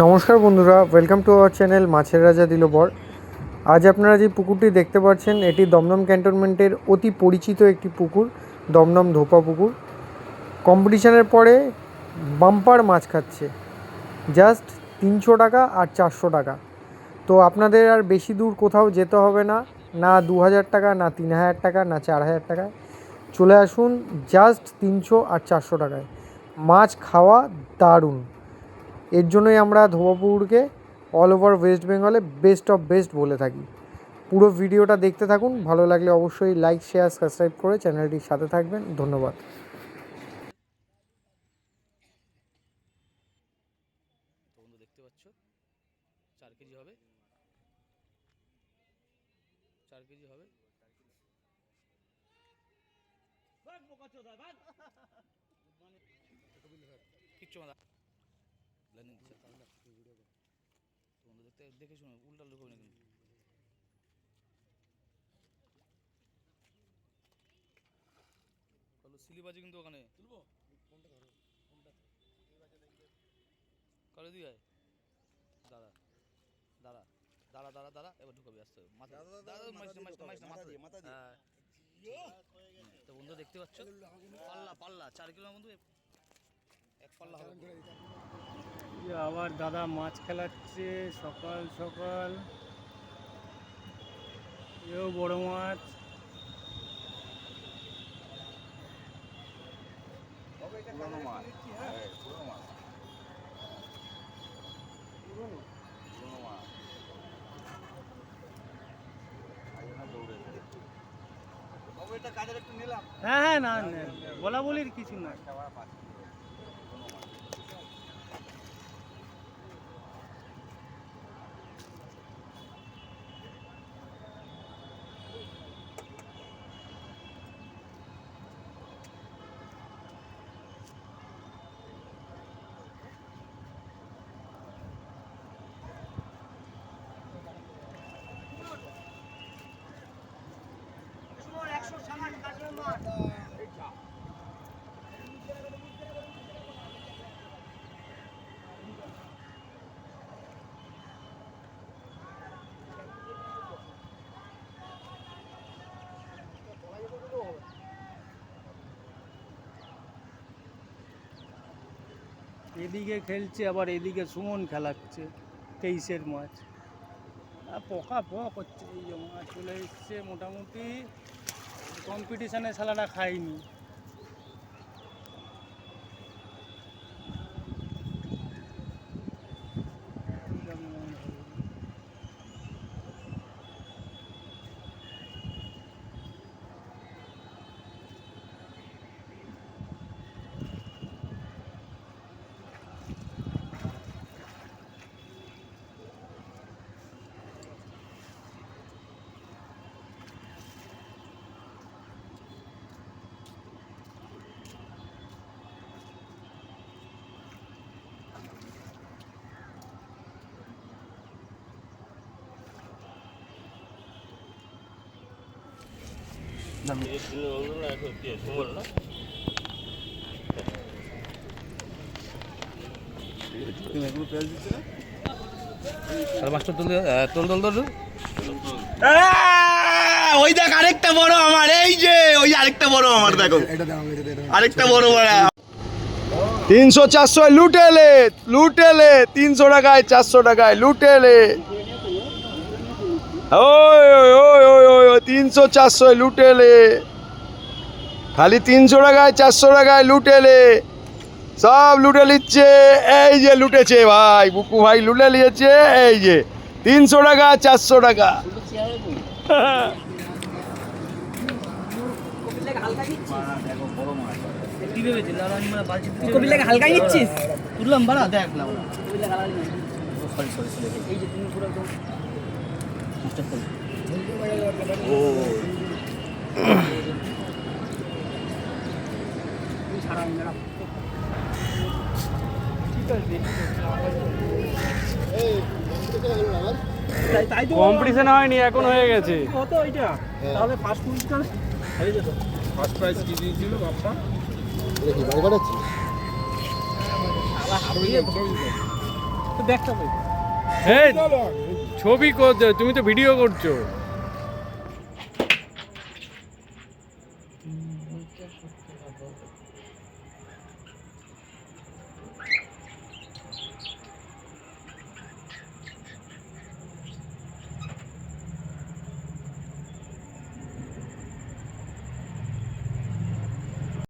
নমস্কার বন্ধুরা, welcome to our channel মাছের রাজা দিলবর। আজ আপনারা যে পুকুরটি দেখতে পাচ্ছেন এটি দমদম ক্যান্টনমেন্টের অতি পরিচিত একটি পুকুর, দমদম ধোপা পুকুর। কম্পিটিশনের পরে বাম্পার মাছ খাচ্ছে, জাস্ট 300 টাকা আর 400 টাকা। তো আপনাদের আর বেশি দূর কোথাও যেতে হবে না, না 2000 টাকা, না 3000 টাকা, না 4000 টাকায়। চলে আসুন জাস্ট 300 আর 400 টাকায়। মাছ খাওয়া দারুণ। এর জন্যই আমরা ধোবাপুকুরকে অল ওভার ওয়েস্ট বেঙ্গলে বেস্ট অফ বেস্ট বলে থাকি। পুরো ভিডিওটা দেখতে থাকুন, ভালো লাগলে অবশ্যই লাইক, শেয়ার, সাবস্ক্রাইব করে চ্যানেলটির সাথে থাকবেন। ধন্যবাদ। বন্ধু দেখতে পাচ্ছ 4 কেজি হবে, 4 কেজি হবে। কিচ্ছু না বন্ধু, দেখে শুনো, উল্টা লুকোবে না কিন্তু। সিলিবাজি কিন্তু ওখানে তুলবো, কালো দিয়ে দাদা দাঁড়া দাঁড়া দাঁড়া দাঁড়া, এবার ঢুকাবি আসতে মাথা মাথা দিয়ে। তো বন্ধু দেখতে পাচ্ছ পাল্লা পাল্লা 4 কিলো বন্ধু, এক পাল্লা হবে। আবার দাদা মাছ খেলাচ্ছে সকাল সকাল। এও বড় মাছ। হ্যাঁ হ্যাঁ, না বলা বলির কিছু না। এদিকে খেলছে, আবার এদিকে সুমন খেলাচ্ছে 23-এর মাছ। পোকা হচ্ছে, এই যে মাছ চলে এসছে। মোটামুটি কম্পিটিশানে শালাটা খায়নি। মাছটা তুল তোল তোল তোল। ওই দেখ আরেকটা বড় আমার, এই যে ওই আরেকটা বড় আমার, দেখো আরেকটা বড় বড়। 300-400 লুটেলে লুটেলে, 300 টাকায় 400 টাকায় লুটেলে। ওই ওই ওই ওই ওই 300-400 লুটেলে, খালি 300 টাকায় 400 টাকায় লুটেলে, সব লুটে নিচ্ছে। এই যে লুটেছে ভাই, বুকু ভাই লুটে নিয়েছে। এই যে 300 টাকা 400 টাকা। হালকা নিচ্ছিস? তুললাম বাড়া দেখ না। ও কম্পিটিশন হয়নি, এখন হয়ে গেছে। কত ওইটা? তাহলে ফার্স্ট পুরস্কার হয়ে যেত। ফার্স্ট প্রাইজ কি দিয়েছিল বাপ্পা? এটা কি বাড়ি বাড়াচ্ছি? দেখতে পাই এই ছবি করছো, তুমি তো ভিডিও করছো।